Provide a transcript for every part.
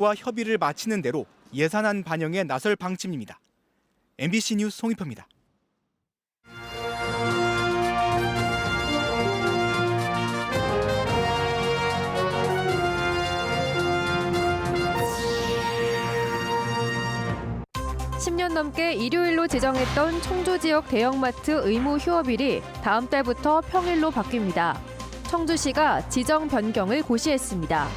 와 협의를 마치는 대로 예산안 반영에 나설 방침입니다. MBC 뉴스 송희표입니다. (10년) 넘게 일요일로 지정했던 청주 지역 대형마트 의무 휴업일이 다음 달부터 평일로 바뀝니다. 청주시가 지정 변경을 고시했습니다.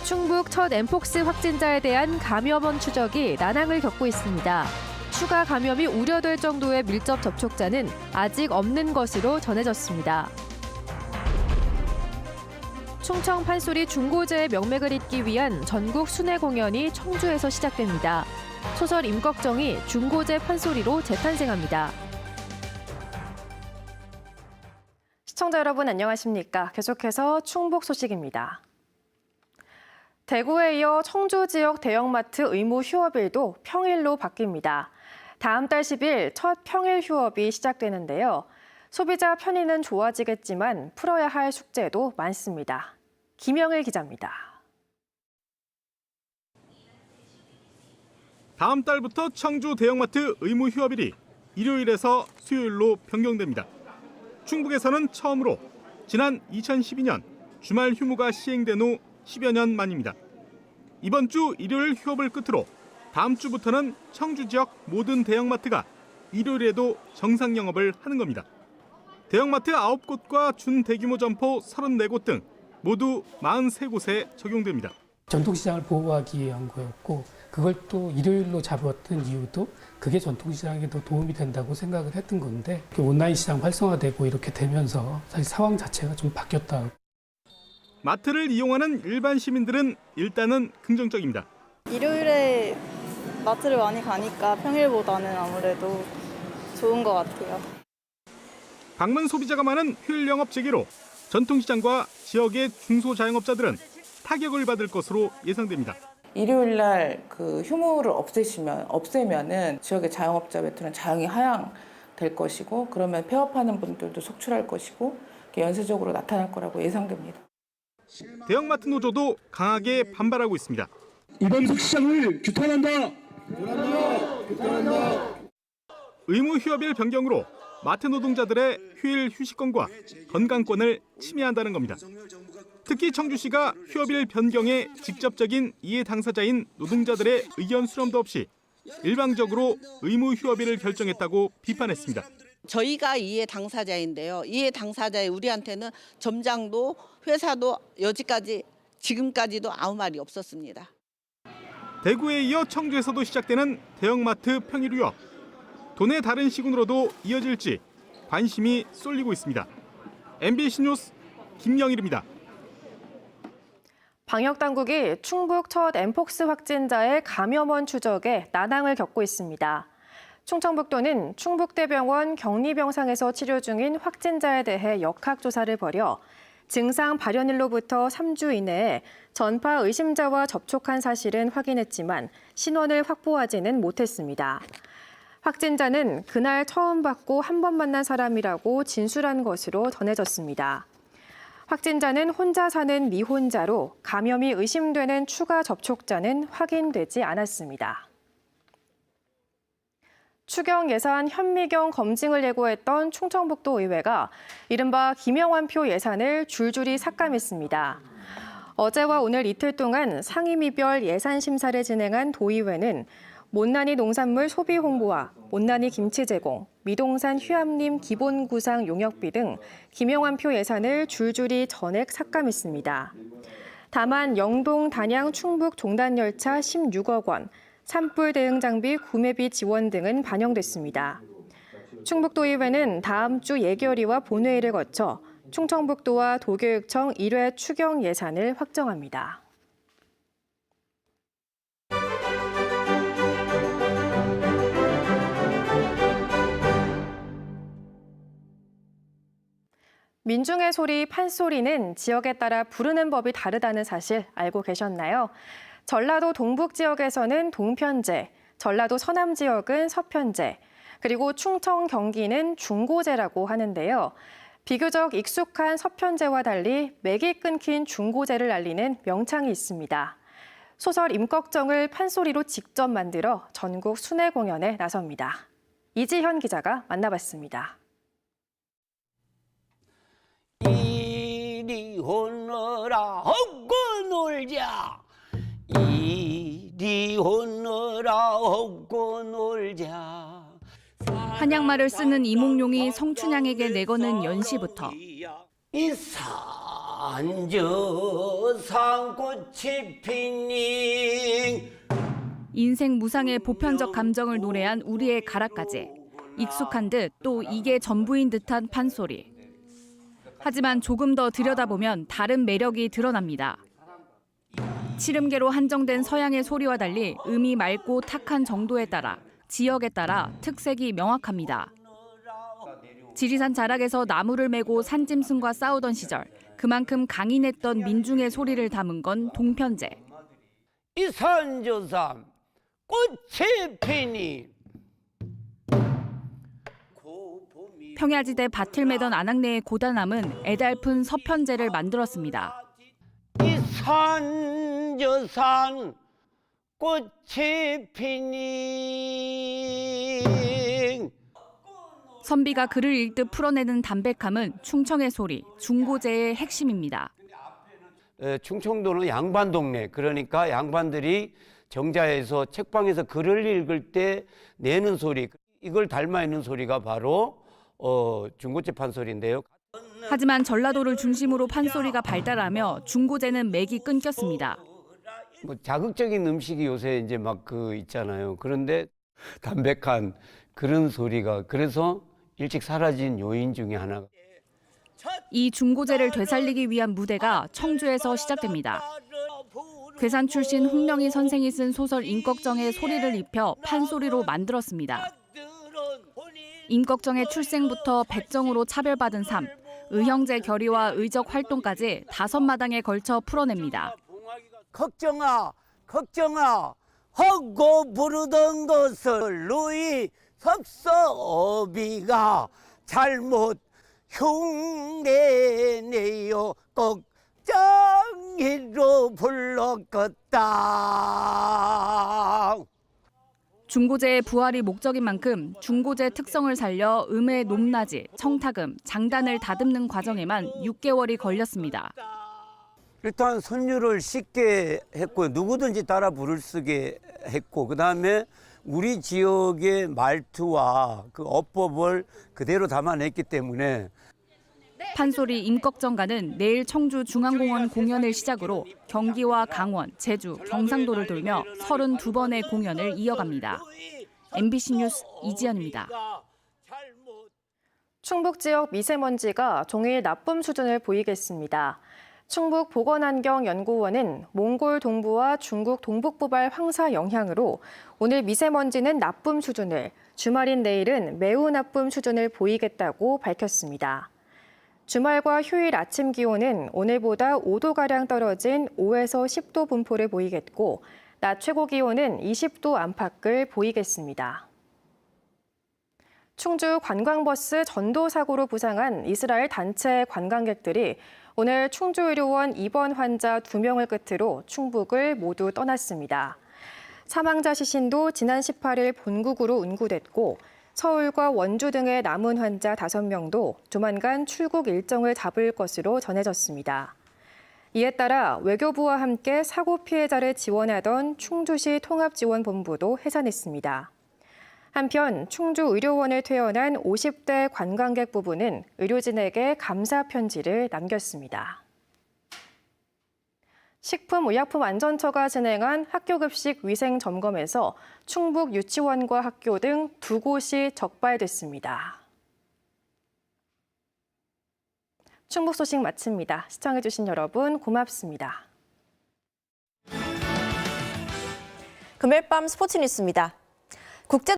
충북 첫 엠폭스 확진자에 대한 감염원 추적이 난항을 겪고 있습니다. 추가 감염이 우려될 정도의 밀접 접촉자는 아직 없는 것으로 전해졌습니다. 충청 판소리 중고제의 명맥을 잇기 위한 전국 순회 공연이 청주에서 시작됩니다. 소설 임꺽정이 중고제 판소리로 재탄생합니다. 시청자 여러분 안녕하십니까? 계속해서 충북 소식입니다. 대구에 이어 청주 지역 대형마트 의무 휴업일도 평일로 바뀝니다. 다음 달 10일 첫 평일 휴업이 시작되는데요. 소비자 편의는 좋아지겠지만 풀어야 할 숙제도 많습니다. 김영일 기자입니다. 다음 달부터 청주 대형마트 의무 휴업일이 일요일에서 수요일로 변경됩니다. 충북에서는 처음으로 지난 2012년 주말 휴무가 시행된 후 10여 년 만입니다. 이번 주 일요일 휴업을 끝으로 다음 주부터는 청주 지역 모든 대형마트가 일요일에도 정상 영업을 하는 겁니다. 대형마트 9곳과 준대규모 점포 34곳 등 모두 43곳에 적용됩니다. 전통시장을 보호하기 위한 거였고 그걸 또 일요일로 잡았던 이유도 그게 전통시장에도 도움이 된다고 생각을 했던 건데 온라인 시장 활성화되고 이렇게 되면서 사실 상황 자체가 좀 바뀌었다. 마트를 이용하는 일반 시민들은 일단은 긍정적입니다. 일요일에 마트를 많이 가니까 평일보다는 아무래도 좋은 것 같아요. 방문 소비자가 많은 휴일 영업 재개로 전통시장과 지역의 중소자영업자들은 타격을 받을 것으로 예상됩니다. 일요일 날 그 휴무를 없애면은 지역의 자영업자 매출은 자영이 하향될 것이고 그러면 폐업하는 분들도 속출할 것이고 연쇄적으로 나타날 거라고 예상됩니다. 대형마트 노조도 강하게 반발하고 있습니다. 이번 시장을 규탄한다. 의무 휴업일 변경으로 마트 노동자들의 휴일 휴식권과 건강권을 침해한다는 겁니다. 특히 청주시가 휴업일 변경에 직접적인 이해 당사자인 노동자들의 의견 수렴도 없이 일방적으로 의무 휴업일을 결정했다고 비판했습니다. 저희가 이해 당사자인데요. 이해 당사자의 우리한테는 점장도 회사도 여지까지 지금까지도 아무 말이 없었습니다. 대구에 이어 청주에서도 시작되는 대형마트 평일 휴업. 도내 다른 시군으로도 이어질지 관심이 쏠리고 있습니다. MBC 뉴스 김영일입니다. 방역당국이 충북 첫 엠폭스 확진자의 감염원 추적에 난항을 겪고 있습니다. 충청북도는 충북대병원 격리병상에서 치료 중인 확진자에 대해 역학조사를 벌여 증상 발현일로부터 3주 이내에 전파 의심자와 접촉한 사실은 확인했지만 신원을 확보하지는 못했습니다. 확진자는 그날 처음 받고 한 번 만난 사람이라고 진술한 것으로 전해졌습니다. 확진자는 혼자 사는 미혼자로 감염이 의심되는 추가 접촉자는 확인되지 않았습니다. 추경 예산 현미경 검증을 예고했던 충청북도 의회가 이른바 김영환표 예산을 줄줄이 삭감했습니다. 어제와 오늘 이틀 동안 상임위별 예산 심사를 진행한 도의회는 못난이 농산물 소비 홍보와 못난이 김치 제공, 미동산 휴암림 기본 구상 용역비 등 김영환표 예산을 줄줄이 전액 삭감했습니다. 다만 영동, 단양, 충북 종단열차 16억 원, 산불 대응 장비 구매비 지원 등은 반영됐습니다. 충북도의회는 다음 주 예결위와 본회의를 거쳐 충청북도와 도교육청 1회 추경 예산을 확정합니다. 민중의 소리 판소리는 지역에 따라 부르는 법이 다르다는 사실 알고 계셨나요? 전라도 동북 지역에서는 동편제, 전라도 서남 지역은 서편제, 그리고 충청, 경기는 중고제라고 하는데요. 비교적 익숙한 서편제와 달리 맥이 끊긴 중고제를 알리는 명창이 있습니다. 소설 임꺽정을 판소리로 직접 만들어 전국 순회 공연에 나섭니다. 이지현 기자가 만나봤습니다. 이리 오너라 헛고 놀자 이리 오너라 헛고 놀자. 한약말을 쓰는 이몽룡이 성춘향에게 내거는 연시부터 이 산저산꽃이 피닝. 인생 무상의 보편적 감정을 노래한 우리의 가라까지 익숙한 듯 또 이게 전부인 듯한 판소리. 하지만 조금 더 들여다보면 다른 매력이 드러납니다. 치름계로 한정된 서양의 소리와 달리 음이 맑고 탁한 정도에 따라 지역에 따라 특색이 명확합니다. 지리산 자락에서 나무를 메고 산짐승과 싸우던 시절 그만큼 강인했던 민중의 소리를 담은 건 동편제. 이 산저산 꽃이 피니. 평야지대 밭을 매던 안악내의 고단함은 애달픈 서편제를 만들었습니다. 이 산저산 꽃이 피니. 선비가 글을 읽듯 풀어내는 담백함은 충청의 소리, 중고제의 핵심입니다. 충청도는 양반 동네, 그러니까 양반들이 정자에서 책방에서 글을 읽을 때 내는 소리, 이걸 닮아 있는 소리가 바로 중고제 판소리인데요. 하지만 전라도를 중심으로 판소리가 발달하며 중고제는 맥이 끊겼습니다. 뭐 자극적인 음식이 요새 이제 막 있잖아요. 그런데 담백한 그런 소리가 그래서 일찍 사라진 요인 중에 하나가. 이 중고제를 되살리기 위한 무대가 청주에서 시작됩니다. 괴산 출신 홍명희 선생이 쓴 소설 임꺽정의 소리를 입혀 판소리로 만들었습니다. 임꺽정의 출생부터 백정으로 차별받은 삶, 의형제 결의와 의적 활동까지 5마당에 걸쳐 풀어냅니다. 걱정아, 걱정아, 하고 부르던 것을 누이 석서어비가 잘못 흉내내요 걱정이로 불렀겠다. 중고제의 부활이 목적인 만큼 중고제 특성을 살려 음의 높낮이, 청타금, 장단을 다듬는 과정에만 6개월이 걸렸습니다. 일단 선율을 쉽게 했고 누구든지 따라 부를 수 있게 했고 그다음에 우리 지역의 말투와 그 어법을 그대로 담아냈기 때문에 판소리 임꺽정가는 내일 청주 중앙공원 공연을 시작으로 경기와 강원, 제주, 경상도를 돌며 32번의 공연을 이어갑니다. MBC 뉴스 이지연입니다. 충북 지역 미세먼지가 종일 나쁨 수준을 보이겠습니다. 충북보건환경연구원은 몽골 동부와 중국 동북부발 황사 영향으로 오늘 미세먼지는 나쁨 수준을, 주말인 내일은 매우 나쁨 수준을 보이겠다고 밝혔습니다. 주말과 휴일 아침 기온은 오늘보다 5도가량 떨어진 5에서 10도 분포를 보이겠고, 낮 최고 기온은 20도 안팎을 보이겠습니다. 충주 관광버스 전도 사고로 부상한 이스라엘 단체 관광객들이 오늘 충주의료원 입원 환자 2명을 끝으로 충북을 모두 떠났습니다. 사망자 시신도 지난 18일 본국으로 운구됐고 서울과 원주 등의 남은 환자 5명도 조만간 출국 일정을 잡을 것으로 전해졌습니다. 이에 따라 외교부와 함께 사고 피해자를 지원하던 충주시 통합지원본부도 해산했습니다. 한편 충주의료원을 퇴원한 50대 관광객 부부는 의료진에게 감사 편지를 남겼습니다. 식품의약품안전처가 진행한 학교급식 위생 점검에서 충북 유치원과 학교 등 2곳이 적발됐습니다. 충북 소식 마칩니다. 시청해주신 여러분 고맙습니다. 금요일 밤 스포츠 뉴스입니다. 국제